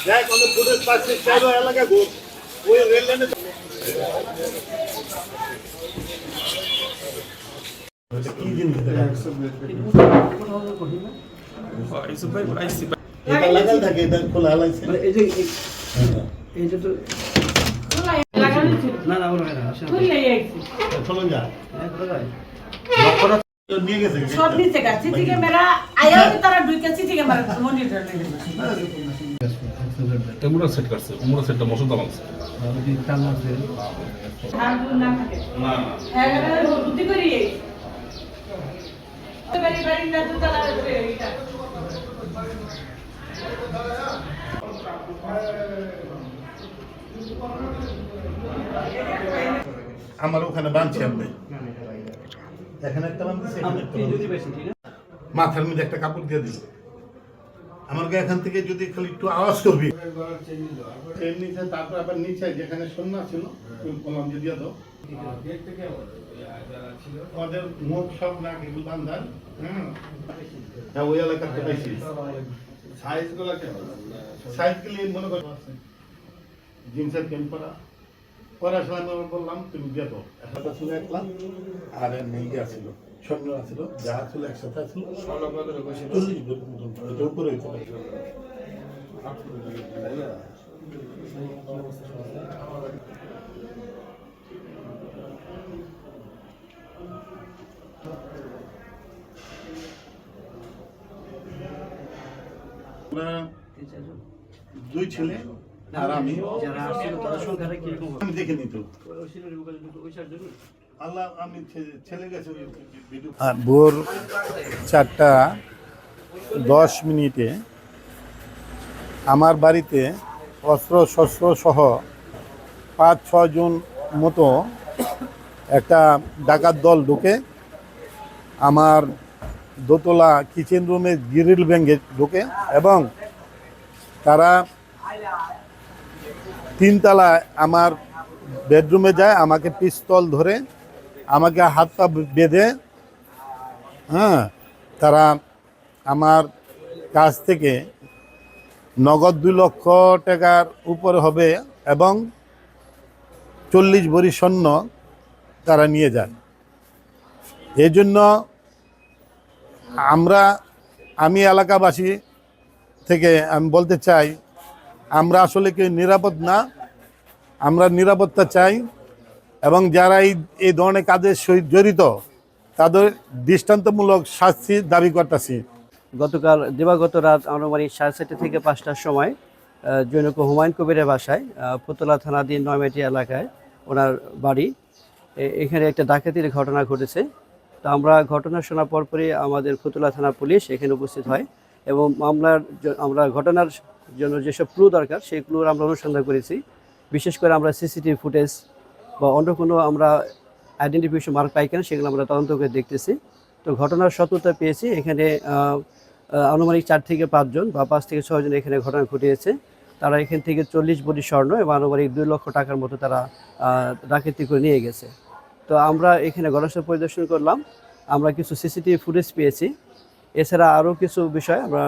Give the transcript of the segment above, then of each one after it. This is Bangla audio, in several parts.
দেখ আমাদের পুলিশ পাশে চাইলো এলাকা গো ওই রেল লাইনে কি জিনিস এটা লাগাল থাকে এটা খোলা লাগছে এই যে এইটা তো লাগানো ছিল না না ওরা না খুলে গেছে খোলা যা খোলা নিয়ে গেছে সব নিচে গেছে সিসি ক্যামেরা আয়াও তারা ঢুকে সিসি ক্যামেরা মনিটর নিয়ে তেমুরা সেট করছে উমরা সেটটা মশলা দামাচ্ছে যদি টানা আছে আর না থাকে না হ্যাঁ বুদ্ধি করি তো বাড়ি বাড়ি না তো তালা করে এটা আমার ওখানে বাঁধছি আমি এখানে একটা বাঁধছি মাথার মধ্যে একটা কাপড় দিয়ে দিল আমার এখান থেকে যদি খালি একটু আওয়াজ করবি ট্রেন নিচে তারপর আবার নিচে যেখানে সন্না ছিল কলম দিয়ে দাও ওদের মুখ সব নাক এগুলো বান্ধার হ্যাঁ ওই এলাকাতে পাইছি সাইজগুলি মনে করো জিন্সের প্যান্ট পরা সময় আমি বললাম তুমি দিয়ে দাও একটা ছিল একলাম আর নেই আসছিল স্বর্ণ আসছিল যা ছিল একসাথে আসছিল 40 এটা উপরে হইতে পারে দুই ছেলে আর আমি যারা আসছিল তাদের সংখ্যাটা কি রকম আমি দেখে নিত আল্লাহ আমি ছেলে গেছে ভোর 4:10 আমার বাড়িতে অস্ত্র শস্ত্র সহ 5-6 জন মতো একটা ডাকাত দল ঢুকে আমার দোতলা কিচেন রুমে গ্রিল ভেঙে ঢুকে এবং তারা 3 তলায় আমার বেডরুমে যায় আমাকে পিস্তল ধরে আমাকে হাত পা বেঁধে তারা আমার কাছ থেকে নগদ 2 লক্ষ টাকার উপরে হবে এবং 40 ভরি স্বর্ণ তারা নিয়ে যায়। এই জন্য আমি এলাকাবাসী থেকে আমি বলতে চাই আমরা আসলে কেউ নিরাপদ না, আমরা নিরাপত্তা চাই এবং যারা এই ধরনের কাজের সহিত জড়িত তাদের দৃষ্টান্তমূলক শাস্তি দাবি করতেছি। গতকাল দিবাগত রাত আনুমানিক 4:30 থেকে 5টার সময় জৈনক হুমায়ুন কবিরের বাসায় ফুতলা থানাধীন নয়মাটি এলাকায় ওনার বাড়ি, এখানে একটা ডাকাতির ঘটনা ঘটেছে। তো আমরা ঘটনা শোনার পরপরই আমাদের ফুতলা থানা পুলিশ এখানে উপস্থিত হয় এবং আমরা ঘটনার জন্য যেসব ক্লু দরকার সেই ক্লুর আমরা অনুসন্ধান করেছি। বিশেষ করে আমরা সিসিটিভি ফুটেজ বা অন্য কোনো আমরা আইডেন্টিফিকেশন মার্ক পাই কিনা সেগুলো আমরা তদন্ত করে দেখতেছি। তো ঘটনার সত্যতা পেয়েছি, এখানে আনুমানিক 4 থেকে 5 জন বা 5 থেকে 6 জন এখানে ঘটনা ঘটিয়েছে। তারা এখান থেকে 40 ভরি স্বর্ণ এবং আনুমানিক 2 লক্ষ টাকার মতো তারা ডাকাতি করে নিয়ে গেছে। তো আমরা এখানে ঘটনাস্থল পরিদর্শন করলাম, আমরা কিছু সিসিটিভি ফুটেজ পেয়েছি। এছাড়া আরও কিছু বিষয় আমরা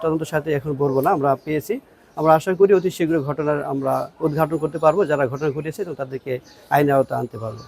তদন্তের সাথে এখন বলবো না, আমরা পেয়েছি। আমরা আশা করি অতি শীঘ্র ঘটনার আমরা উদ্ঘাটন করতে পারবো, যারা ঘটনা ঘটিয়েছে এবং তাদেরকে আইনের আওতায় আনতে পারবো।